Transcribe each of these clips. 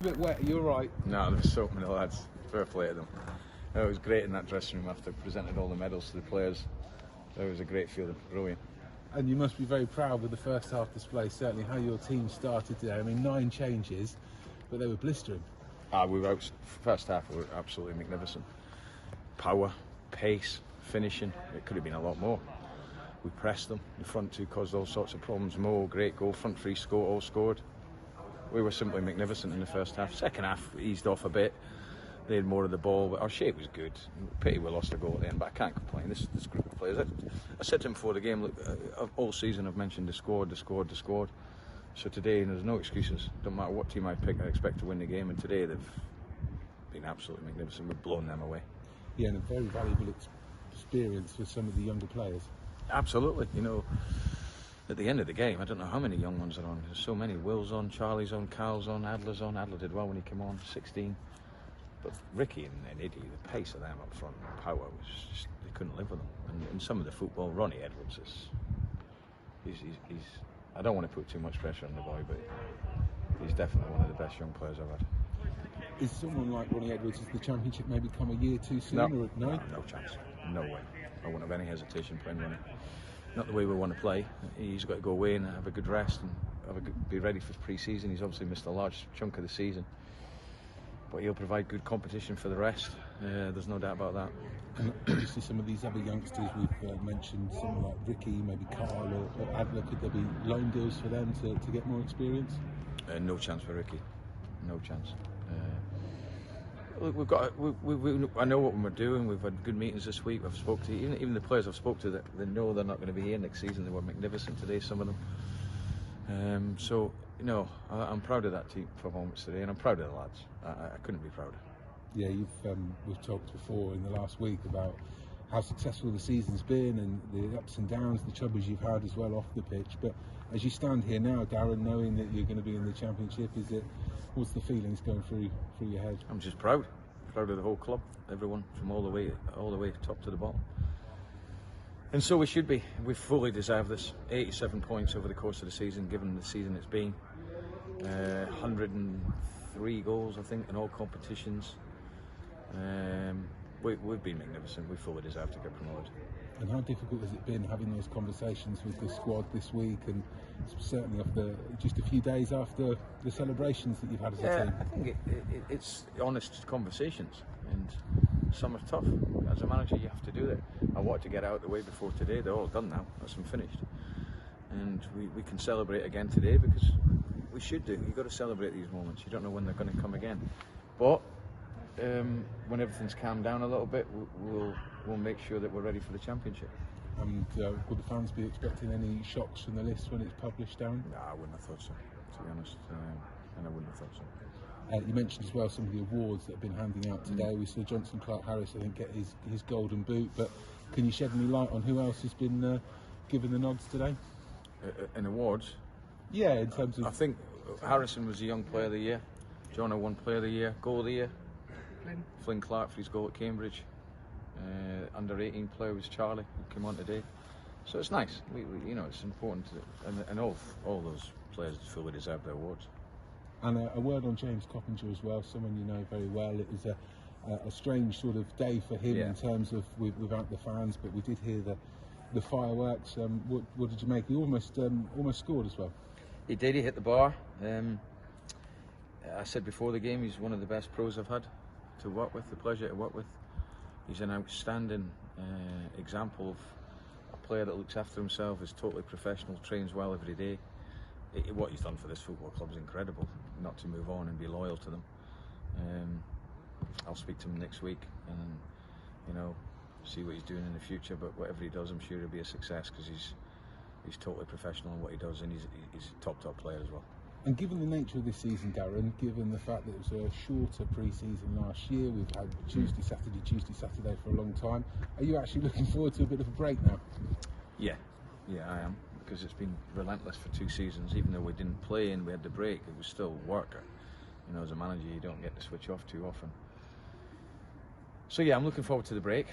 A bit wet, you're right. No, there's so many lads. Fair play to them. It was great in that dressing room after presented all the medals to the players. It was a great feeling, brilliant. And you must be very proud with the first half display, certainly how your team started today. I mean, 9 changes, but they were blistering. We were first half, we were absolutely magnificent. Power, pace, finishing. It could have been a lot more. We pressed them. The front two caused all sorts of problems. Mo, great goal. Front three all scored. We were simply magnificent in the first half. Second half eased off a bit. They had more of the ball, but our shape was good. Pity we lost a goal at the end, but I can't complain. This group of players. I said to him before the game, look, all season I've mentioned the squad. So today there's no excuses. Don't matter what team I pick, I expect to win the game. And today they've been absolutely magnificent. We've blown them away. Yeah, and a very valuable experience for some of the younger players. Absolutely. You know, at the end of the game, I don't know how many young ones are on. There's so many. Will's on, Charlie's on, Carl's on, Adler's on. Adler did well when he came on, 16. But Ricky and Eddie, the pace of them up front, and power was just, they couldn't live with them. And some of the football, Ronnie Edwards is, he's I don't want to put too much pressure on the boy, but he's definitely one of the best young players I've had. Is someone like Ronnie Edwards, has the championship maybe come a year too soon? No chance. No way. I wouldn't have any hesitation playing Ronnie. Not the way we want to play. He's got to go away and have a good rest and be ready for pre-season. He's obviously missed a large chunk of the season, but he'll provide good competition for the rest. There's no doubt about that. And obviously some of these other youngsters we've mentioned, someone like Ricky, maybe Carl or Adler, could there be loan deals for them to get more experience? No chance for Ricky. No chance. We've got. I know what we're doing. We've had good meetings this week. I've spoke to even the players I've spoke to. That they know they're not going to be here next season. They were magnificent today, some of them. So you know, I'm proud of that team performance today, and I'm proud of the lads. I couldn't be prouder. Yeah, we've talked before in the last week about how successful the season's been and the ups and downs, the troubles you've had as well off the pitch. But as you stand here now, Darren, knowing that you're going to be in the championship, what's the feelings going through your head? I'm just proud of the whole club, everyone from all the way top to the bottom. And so we should be. We fully deserve this. 87 points over the course of the season, given the season it's been. 103 goals, I think, in all competitions. We've been magnificent. We fully deserve to get promoted. And how difficult has it been having those conversations with the squad this week, and certainly just a few days after the celebrations that you've had as a team? I think it's honest conversations, and some are tough. As a manager, you have to do that. I wanted to get out of the way before today. They're all done now. That's them finished. And we can celebrate again today, because we should do. You've got to celebrate these moments. You don't know when they're going to come again. But when everything's calmed down a little bit, we'll make sure that we're ready for the championship. And will the fans be expecting any shocks from the list when it's published, Darren? No, I wouldn't have thought so, to be honest. And I wouldn't have thought so. You mentioned as well some of the awards that have been handing out today. We saw Johnson Clark-Harris, I think, get his golden boot. But can you shed any light on who else has been given the nods today? In awards? Yeah, in terms of... I think Harrison was the Young Player of the Year. Jono won Player of the Year. Goal of the Year. Flynn Clark for his goal at Cambridge. Under 18 player was Charlie, who came on today. So it's nice. We you know, it's important, and all those players fully deserve their awards. And a word on James Coppinger as well, someone you know very well. It was a strange sort of day for him in terms of without the fans, but we did hear the fireworks. What did you make? He almost scored as well. He did. He hit the bar. I said before the game, he's one of the best pros I've had to work with, the pleasure to work with. He's an outstanding example of a player that looks after himself, is totally professional, trains well every day. What he's done for this football club is incredible, not to move on and be loyal to them. I'll speak to him next week and, you know, see what he's doing in the future, but whatever he does, I'm sure he'll be a success, because he's totally professional in what he does, and he's a top player as well. And given the nature of this season, Darren, given the fact that it was a shorter pre-season last year, we've had Tuesday, Saturday for a long time, are you actually looking forward to a bit of a break now? Yeah, I am, because it's been relentless for 2 seasons. Even though we didn't play and we had the break, it was still work. You know, as a manager, you don't get to switch off too often. So yeah, I'm looking forward to the break.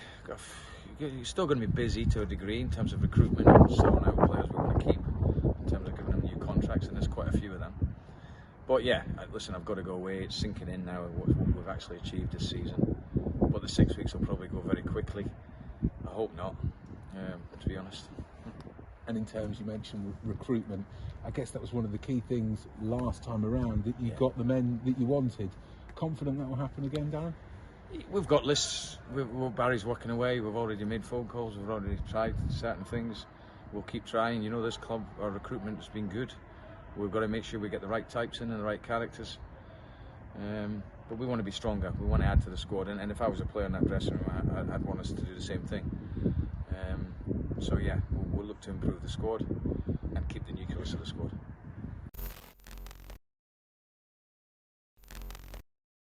You're still going to be busy to a degree in terms of recruitment and sorting out players we want to keep, in terms of giving them new contracts, and there's quite a few of them. But yeah, listen, I've got to go away. It's sinking in now what we've actually achieved this season. But the 6 weeks will probably go very quickly. I hope not, to be honest. And in terms, you mentioned recruitment, I guess that was one of the key things last time around, that you got the men that you wanted. Confident that will happen again, Darren? We've got lists. Barry's working away. We've already made phone calls. We've already tried certain things. We'll keep trying. You know, this club, our recruitment has been good. We've got to make sure we get the right types in and the right characters. But we want to be stronger. We want to add to the squad. And if I was a player in that dressing room, I'd want us to do the same thing. So yeah, we'll look to improve the squad and keep the nucleus of the squad.